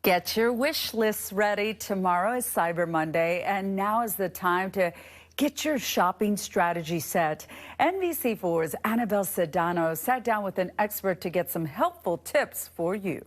Get your wish lists ready. Tomorrow is Cyber Monday, and now is the time to get your shopping strategy set. NBC4's Annabelle Sedano sat down with an expert to get some helpful tips for you.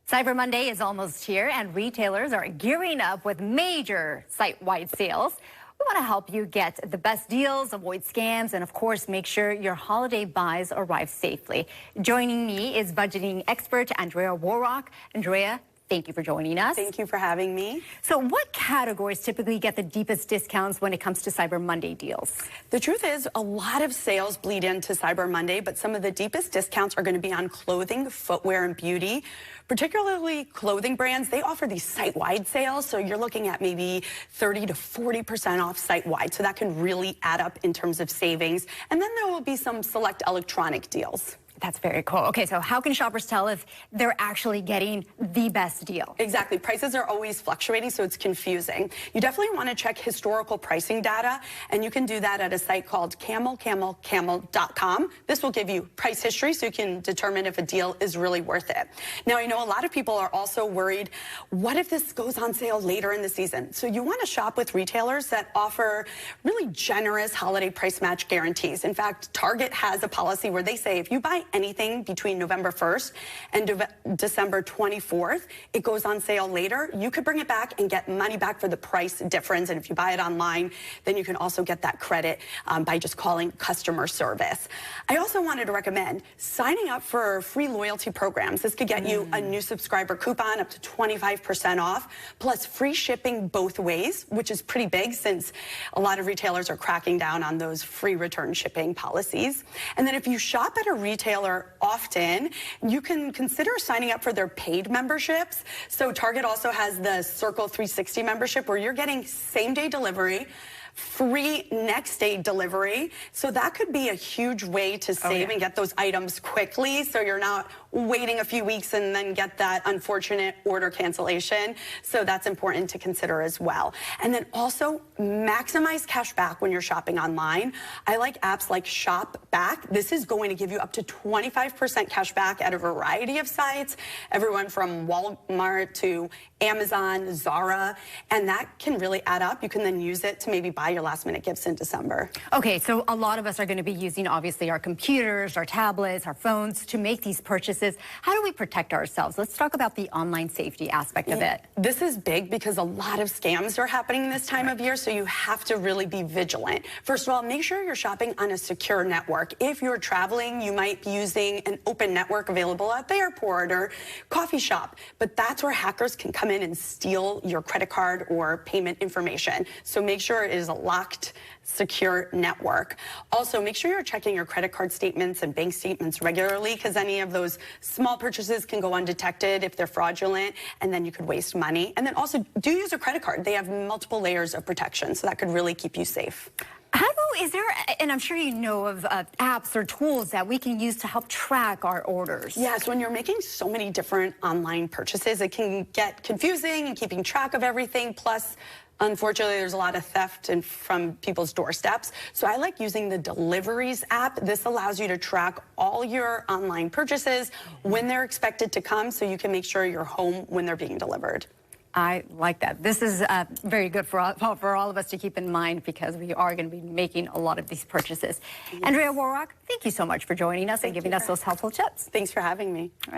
Cyber Monday is almost here, and retailers are gearing up with major site-wide sales. We want to help you get the best deals, avoid scams, and of course, make sure your holiday buys arrive safely. Joining me is budgeting expert Andrea Warrock. Andrea, thank you for joining us. Thank you for having me. So what categories typically get the deepest discounts when it comes to Cyber Monday deals? The truth is, a lot of sales bleed into Cyber Monday, but some of the deepest discounts are going to be on clothing, footwear, and beauty. Particularly clothing brands, they offer these site-wide sales, so you're looking at maybe 30 to 40% off site-wide, so that can really add up in terms of savings. And then there will be some select electronic deals. That's very cool. Okay, so how can shoppers tell if they're actually getting the best deal? Exactly. Prices are always fluctuating, so it's confusing. You definitely want to check historical pricing data, and you can do that at a site called camel.com. This will give you price history, so you can determine if a deal is really worth it. Now, I know a lot of people are also worried, what if this goes on sale later in the season? So you want to shop with retailers that offer really generous holiday price match guarantees. In fact, Target has a policy where they say if you buy anything between November 1st and December 24th, it goes on sale later. You could bring it back and get money back for the price difference. And if you buy it online, then you can also get that credit by just calling customer service. I also wanted to recommend signing up for free loyalty programs. This could get you a new subscriber coupon up to 25% off, plus free shipping both ways, which is pretty big since a lot of retailers are cracking down on those free return shipping policies. And then if you shop at a retailer often, you can consider signing up for their paid memberships. So Target also has the Circle 360 membership where you're getting same-day delivery, free next-day delivery. So that could be a huge way to save and get those items quickly, so you're not waiting a few weeks and then get that unfortunate order cancellation. So that's important to consider as well. And then also maximize cash back when you're shopping online. I like apps like Shop Back. This is going to give you up to 25% cash back at a variety of sites, everyone from Walmart to Amazon, Zara, and that can really add up. You can then use it to maybe buy your last-minute gifts in December. Okay, so a lot of us are going to be using, obviously, our computers, our tablets, our phones to make these purchases. How do we protect ourselves? Let's talk about the online safety aspect of it. This is big because a lot of scams are happening this time of year, so you have to really be vigilant. First of all, make sure you're shopping on a secure network. If you're traveling, you might be using an open network available at the airport or coffee shop, but that's where hackers can come in and steal your credit card or payment information. So make sure it is a locked, secure network. Also, make sure you're checking your credit card statements and bank statements regularly, because any of those small purchases can go undetected if they're fraudulent, and then you could waste money. And then also, do use a credit card. They have multiple layers of protection, so that could really keep you safe. Is there, and I'm sure you know of apps or tools that we can use to help track our orders? Yes, when you're making so many different online purchases, it can get confusing and keeping track of everything. Plus, unfortunately, there's a lot of theft from people's doorsteps. So I like using the Deliveries app. This allows you to track all your online purchases, when they're expected to come, so you can make sure you're home when they're being delivered. I like that. This is very good for all of us to keep in mind, because we are going to be making a lot of these purchases. Yes. Andrea Warrock, thank you so much for joining us and giving us those helpful tips. Thanks for having me. All right.